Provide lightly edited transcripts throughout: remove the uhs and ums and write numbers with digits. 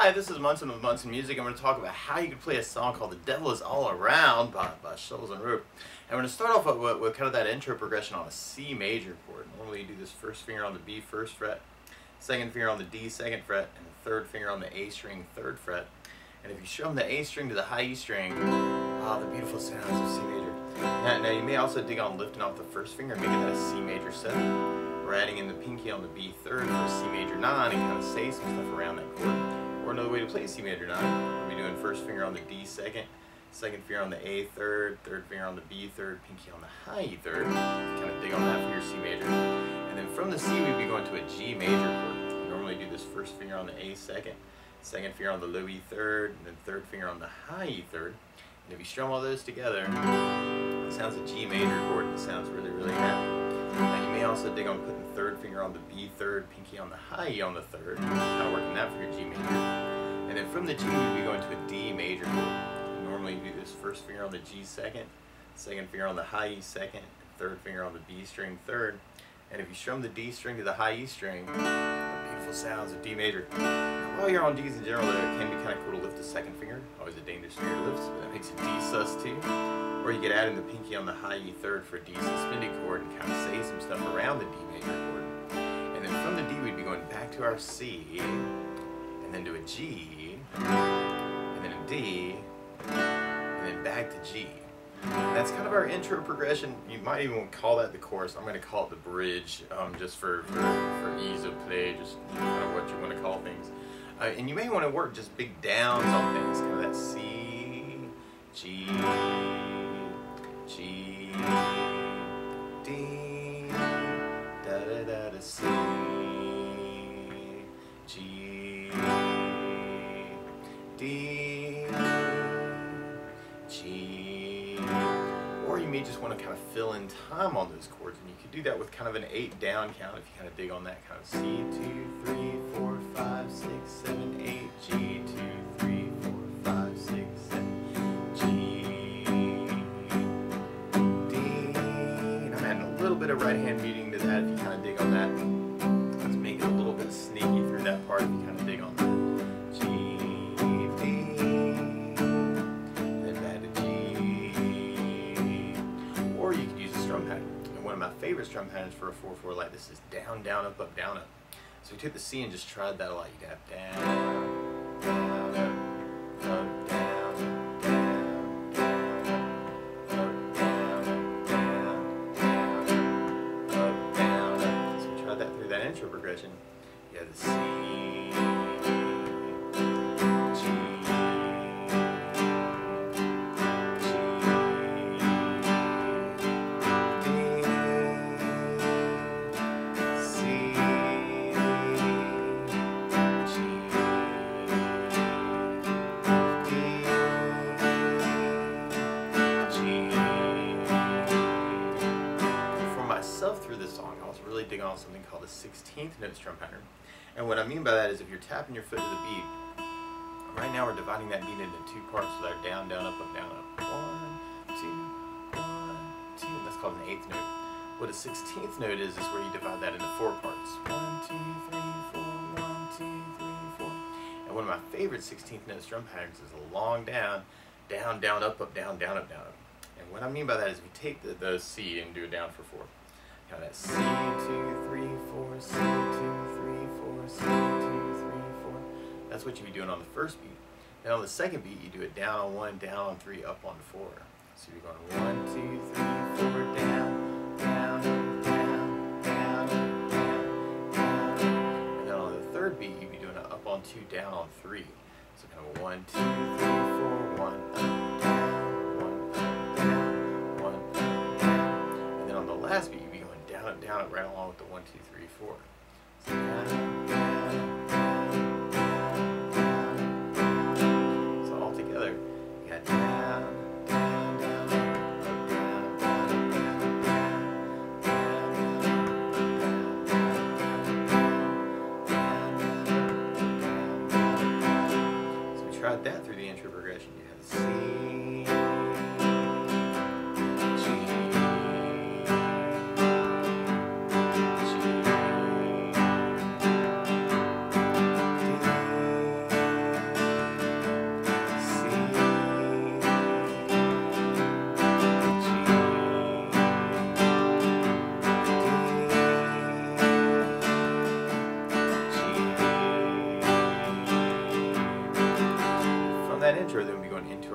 Hi, this is Munson with Munson Music. I'm going to talk about how you can play a song called The Devil Is All Around by Shovels and Rope. And we're going to start off with kind of that intro progression on a C major chord. Normally you do this first finger on the B first fret, second finger on the D second fret, and the third finger on the A string third fret. And if you strum the A string to the high E string, the beautiful sounds of C major. Now you may also dig on lifting off the first finger and making that a C major 7. We're adding in the pinky on the B third for a C major 9 and kind of say some stuff around that chord. Or another way to play C major 9, we'll be doing first finger on the D second, second finger on the A third, third finger on the B third, pinky on the high E third. Kind of dig on that for your C major. And then from the C we'd be going to a G major chord. We normally do this first finger on the A second, second finger on the low E third, and then third finger on the high E third. And if you strum all those together, it sounds a G major chord. It sounds really, really happy. Now you may also dig on putting the third finger on the B third, pinky on the high E on the third, kind of working that for your G major. And then from the G we'd be going to a D major chord. Normally you do this first finger on the G second, second finger on the high E second, third finger on the B string third. And if you strum the D string to the high E string, the beautiful sounds of D major. Now, while you're on Ds in general, it can be kind of cool to lift the second finger. Always a dangerous finger to lift, but that makes it D sus too. Or you could add in the pinky on the high E third for a D suspended chord and kind of say some stuff around the D major chord. And then from the D we'd be going back to our C, and then to a G, and then a D, and then back to G. And that's kind of our intro progression. You might even call that the chorus. I'm going to call it the bridge, just for ease of play, just kind of what you want to call things. And you may want to work just big downs on things, kind of that C, G, G, D, da da da da, C, G, D, G. Or you may just want to kind of fill in time on those chords, and you could do that with kind of an 8 down count if you kind of dig on that kind of C, 2, 3, 4, 5, 6, 7, 8, G, 2, 3, 4, 5, 6, 7, G, D. And I'm adding a little bit of right hand muting to that if you kind of dig on that. Let's make it a little bit sneaky through that part if you kind of dig on that. My favorite strum patterns for a 4/4 like this is down, down, up, up, down, up. So we took the C and just tried that a lot. You got down, down, up, down, down, up, down, down, up, down, up. So we tried that through that intro progression. You have the C, through this song, I was really digging on something called the 16th note strum pattern. And what I mean by that is if you're tapping your foot to the beat, right now we're dividing that beat into 2 parts with our down, down, up, up, down, up. 1, 2, 1, 2. That's called an 8th note. What a 16th note is where you divide that into 4 parts. 1, 2, 3, 4, 1, 2, 3, 4. And one of my favorite 16th note strum patterns is a long down, down, down, up, up, down, down, up, down, up. And what I mean by that is if you take the C and do it down for 4. Kind of that C, 2, 3, 4, C, 2, 3, 4, C, 2, 3, 4. That's what you'd be doing on the first beat. And on the second beat, you do it down on 1, down on 3, up on 4. So you're going 1, 2, 3, 4, down, down, down, down, down, down. And then on the third beat, you'd be doing an up on 2, down on 3. So kind of 1, 2, 3, 4, 1, up, down, 1, up, down, 1, up, down. And then on the last beat, you'd be going down, up, down, up, right along with the 1, 2, 3, 4. So down, down, down, down, down, down. So all together, you got down, down, down, up, down, down, up, down, down, down, down, down, down, down. So we tried that through the intro progression. You had C.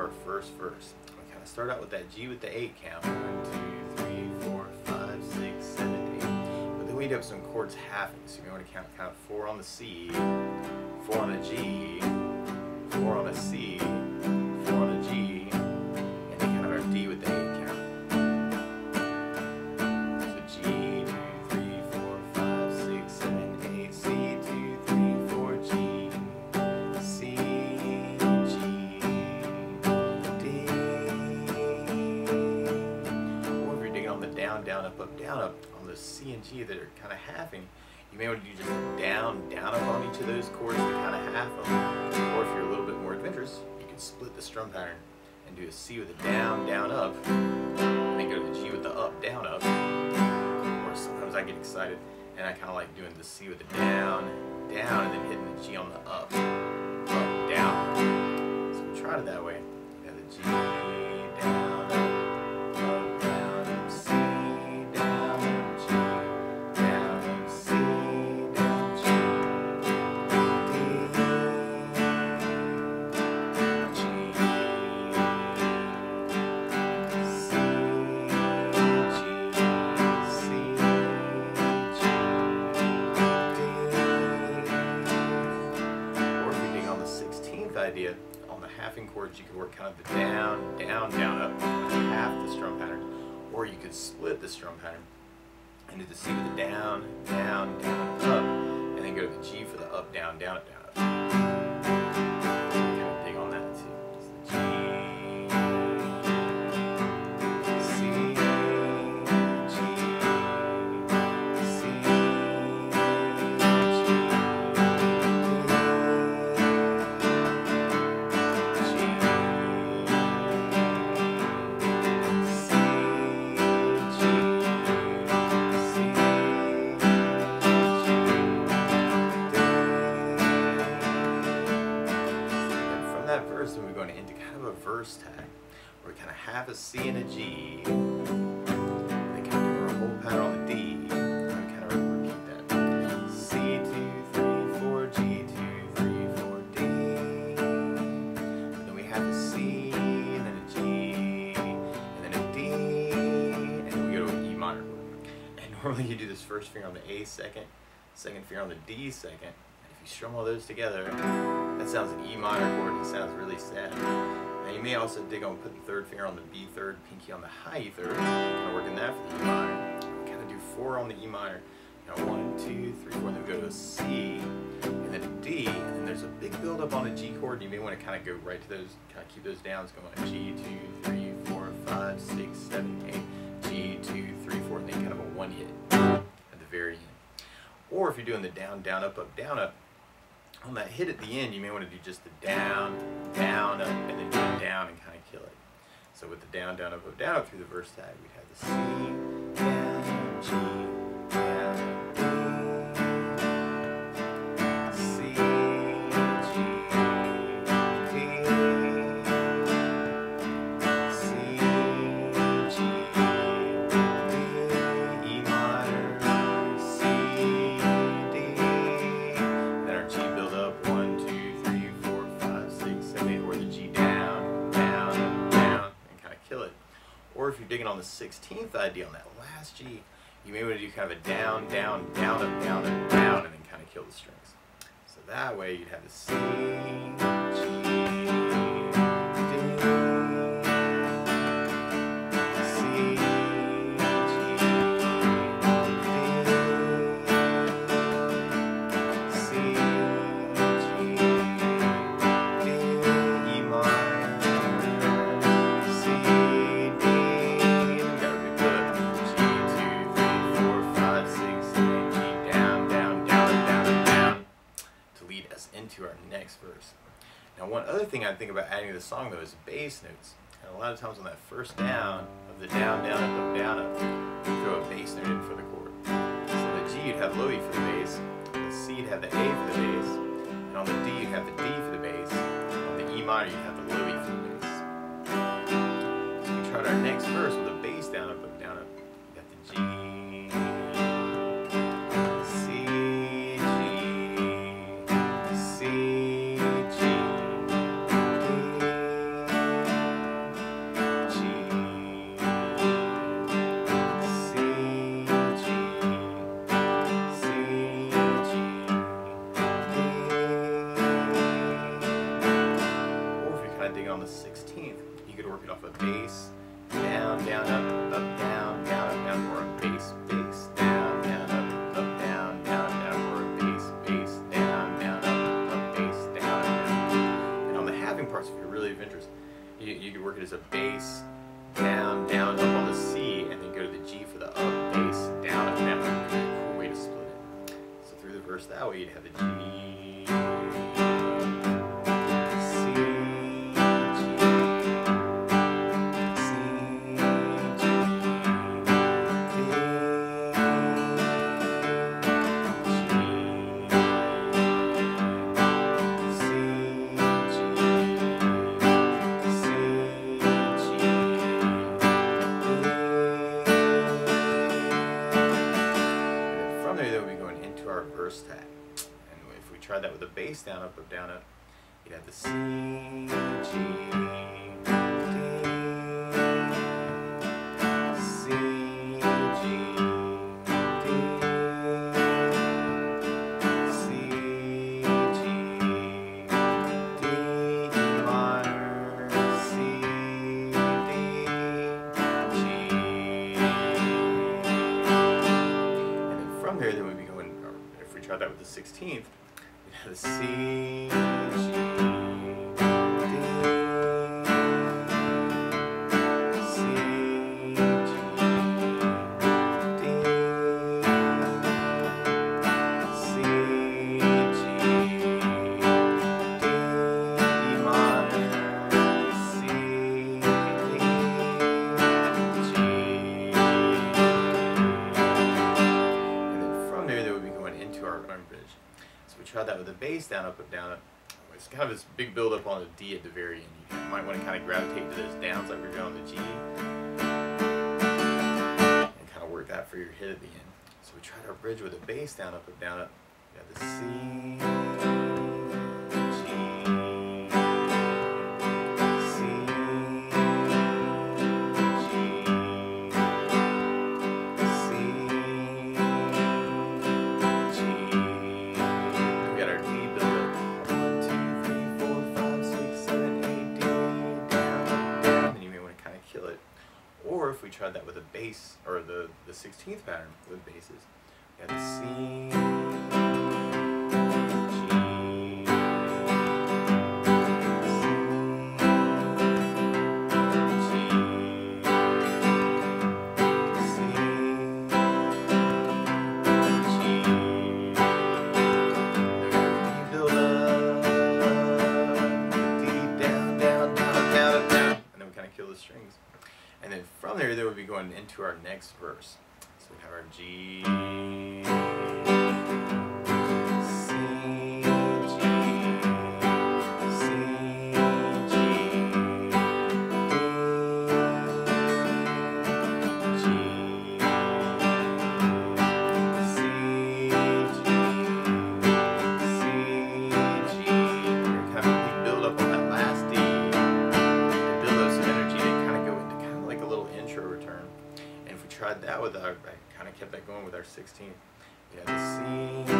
our first verse. We kind of start out with that G with the 8 count. 1, 2, 3, 4, 5, 6, 7, 8. But then we do have some chords halving. So you want to count 4 on the C, 4 on the G, 4 on the C, 4 on the G, and then kind of our D with the 8 count. So G, 2, 3, 4, 5, 6, 7, 8, C, 2, 3, 4, G, C, G, D. Or if you're digging on the down, down, up, on the C and G that are kind of halving, you may want to do just down, up on each of those chords to kind of half them. Or if you're a little bit more adventurous, you can split the strum pattern and do a C with a down, up, and then go to the G with the up, up. Or sometimes I get excited and I kind of like doing the C with the down, and then hitting the G on the up, down. So we tried it that way. You have the G, down, up, down, up, C, down, up, G, down, up, C, down, G, D, G, C, G, C, G, D. Or if you're digging on the 16th idea, on the halving chords, you could work kind of the down, up, half the strum pattern. Or you could split the strum pattern and do the C with the down, up, and then go to the G for the up, down, up. Kind of dig on that too. It's the G, C, G, C, and we're going to into kind of a verse tag where we kind of have a C and a G, and then kind of do our whole pattern on the D, and we kind of repeat that. C, 2, 3, 4, G, 2, 3, 4, D. And then we have a C, and then a G, and then a D, and then we go to an E minor chord. And normally you do this first finger on the A second finger on the D second. You strum all those together, that sounds an E minor chord, and it sounds really sad. Now you may also dig on putting the third finger on the B third, pinky on the high E third, kind of working that for the E minor. Kind of do 4 on the E minor. You know, 1, 2, 3, 4, and then we go to a C, and then a D, and then there's a big build up on a G chord. You may want to kind of go right to those, kind of keep those downs going. G, 2, 3, 4, 5, 6, 7, 8, G, 2, 3, 4, and then kind of a 1 hit at the very end. Or if you're doing the down, up, on that hit at the end, you may want to do just the down, up, and then go down and kind of kill it. So with the down, up through the verse tag, we'd have the C, down, G, down, D, C, G, D, C, G, D, E minor, C, D, then our G build up 1, 2, 3, 4, 5, 6, 7, 8, or the G down, and kind of kill it. Or if you're digging on the 16th idea on that last G, you may want to do kind of a down, up, down, and then kind of kill the strings. So that way you'd have the C, G, into our next verse. Now one other thing I think about adding to the song though is bass notes. And a lot of times on that first down of the down, up, you throw a bass note in for the chord. So the G you'd have low E for the bass, on the C you'd have the A for the bass, and on the D you'd have the D for the bass, on the E minor you'd have the low E for the bass. So we tried our next verse with a bass down, up, you got the G, working off a bass, down, down, up, down, down, up, down, or a bass, bass, down, down, up, down, down, down, or a bass, bass, down, down, up, bass, down, down. And on the halving parts, if you're really of interest, you could work it as a bass, down, down, up on the C, and then go to the G for the up, bass, down, up, down. Cool way to split it. So through the verse that way, you'd have the G, verse tag. And if we tried that with a bass, down, up, you'd have the C, G, D, C, G, D, C, G, D, E minor, C, D, G. And then from there, then we'd be going, if we tried that with the 16th, we'd have the C, G, D, C, G, D, C, G, D, E minor, C, D, G. And then from there would be going into our arm bridge. So we tried that with the bass, down, up, It's kind of this big build up on the D at the very end. You might want to kind of gravitate to those downs like we're doing on the G, and kind of work that for your hit at the end. So we tried our bridge with a bass, down, up, We have the C, G, C, G, C, G. We got our D build up. 1, 2, 3, 4, 5, 6, 7, 8, D, down, down. Then you may want to kind of kill it. Or if we tried that with a bass, or the 16th pattern with basses, we have the C, strings. And then from there, they would be going into our next verse. So we have our G, C, G, C, G, D, G, C, G, C, G. We're kind of big build up on that last D. Return. And if we tried that with our, I kind of kept that going with our 16th. We have the C, G,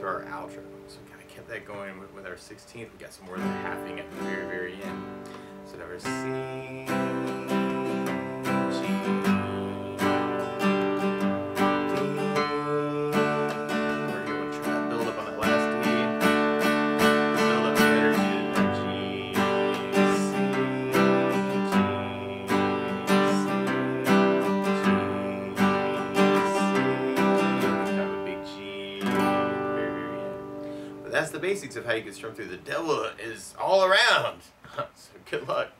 our outro. So we kind of kept that going with our 16th. We got some more of the halving at the very, very end. So that was C, G, D. We're going to try to build up on that last D. Build up some energy to that G, C, G, C, have a big G. That's the basics of how you can strum through. The devil is all around. So good luck.